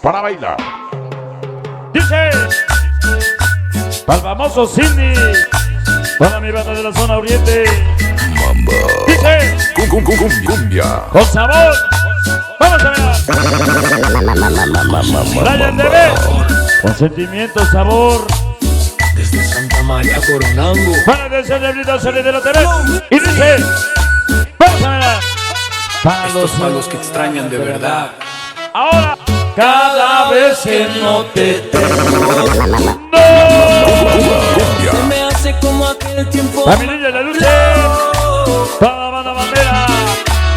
para bailar. Dice, al famoso Cindy, para mi banda de la zona oriente. Mamba. Dice, Cumbia. con sabor. Vamos a ver. Brian TV, con sentimiento, sabor. Desde Santa María Coronango. Para el celebrito salir de la TV. Y dice, vamos a ver. Para Estos palos que extrañan de verdad. ahora, cada vez que no te tengo. Cumbia. Se me hace como aquel tiempo. A mi niña de la lucha. Toda la banda bandera.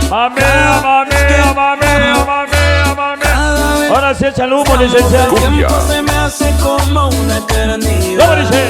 Mamea, mamea, mamea, mamea, mamea. Ahora sí echa el humo, licenciado. Cumbia. Se me hace como una eternidad. ¿Cómo dice?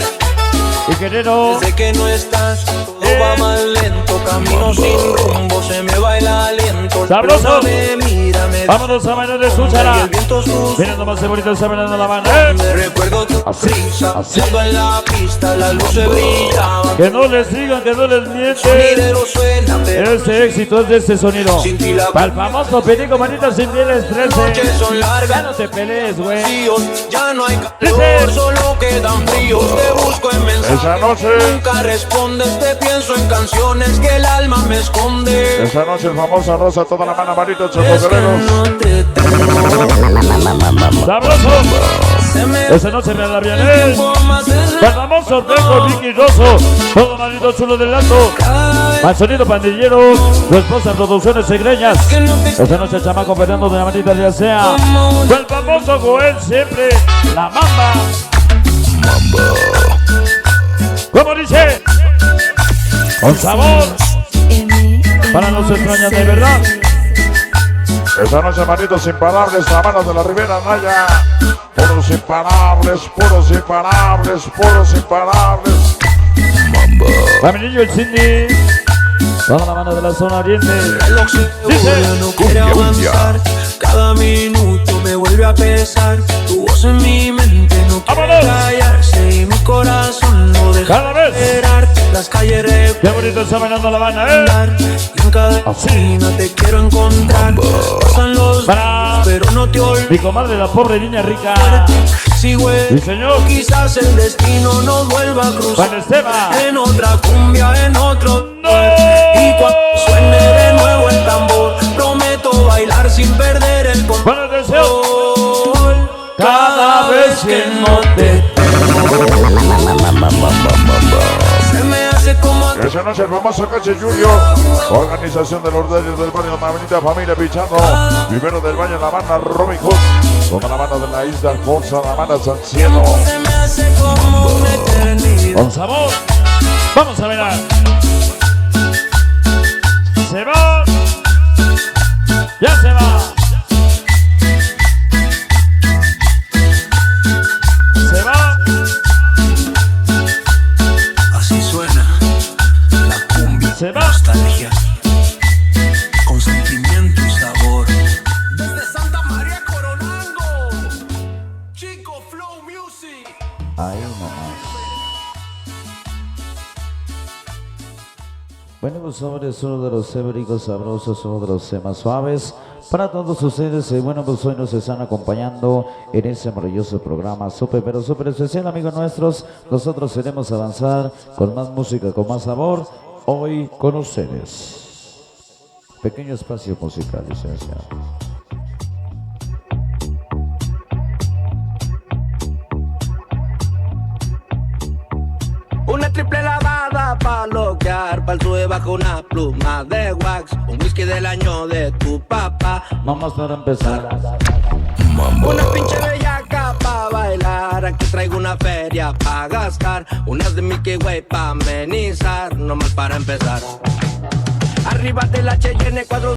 Y querido, Desde que no estás, todo va más lento. Camino sin rumbo, se me va el aliento. Sabroso. Mírame. vámonos a bailar de escúchala. El viento sucio. Miren nomás de bonito está bailando la banda. Me recuerdo tu risa, cuando en la pista las luces brillaban. Que no les digan, que no les mienten. Sonidero suena, pero Este éxito es de este sonido. sin ti la Para el famoso Perico Manito sin tienes 13. noches son Ya largas. no te pelees, güey. Ya no hay Dice. calor, solo quedan fríos. Te busco en mensajes, Esa noche. nunca respondes. Te pienso en canciones que el alma me esconde. Esta noche el famoso Rosa, toda la mano manito, Es que chocotereros. no te tengo. Sabroso. Se me Esa noche me da bien. El más famoso Orteco, Vicky Rosso. Todo manito chulo del alto. Al sonido pandillero. Tu esposa Producciones Segreñas. Esta noche el chamaco Fernando de la manita ya sea. El famoso Goel siempre. La mamba. ¿Cómo dice? Con sabor. Para los extraños de verdad. Esta noche manitos imparables, la mano de la Ribera Naya. Puros imparables, puros imparables, puros imparables. Para mi niño el Cindy. Toda la mano de la zona oriente. reloj se vuelve, no quiere avanzar. Cada minuto me vuelve a pesar. Tu voz en mi mente no quiere ¡Vámonos! callarse. Y mi corazón no deja Cada vez. de esperar. Las calles Qué bonito está bailando la banda, recordar. Y en cada esquina te quiero encontrar. Pasan los Para días, pero no te mi olvides. comadre, la pobre niña rica. Sí, güey. Sí, señor. Quizás el destino nos vuelva a cruzar. Juan Esteban. En otra cumbia, en otro ¡No! y cuando suene de nuevo el tambor, prometo bailar sin perder el Buenos deseos. control. Cada vez que no te tengo, se me hace como Esa noche el famoso Coche Junior. Organización de los dueños del barrio, Mavenita Familia Pichando. Primero del baño, la banda Robin Hood. Toda la banda de la isla Alfonso, la banda San Cielo. se me hace como una eternidad. Con sabor. Vamos a bailar. Se va. Ya se va. Se va. Así suena la cumbia, Se va. nostalgia, con sentimiento y sabor. Desde Santa María Coronango, Chico Flow Music. Ahí nomás. Bueno, pues sobre es uno de los cébricos sabrosos, uno de los temas suaves para todos ustedes. Y bueno, pues hoy nos están acompañando en este maravilloso programa súper, pero súper especial, amigos nuestros. Nosotros queremos avanzar con más música, con más sabor, hoy con ustedes. Pequeño espacio musical, licenciado. Una triple lavada pa' loquear, pa'l sube bajo una pluma de wax, un whisky del año de tu papá. Vamos para empezar. Una pinche bellaca pa' bailar, aquí traigo una feria pa' gastar, unas de Mickey Way pa' amenizar, nomás para empezar. Arriba de la Cheyenne 4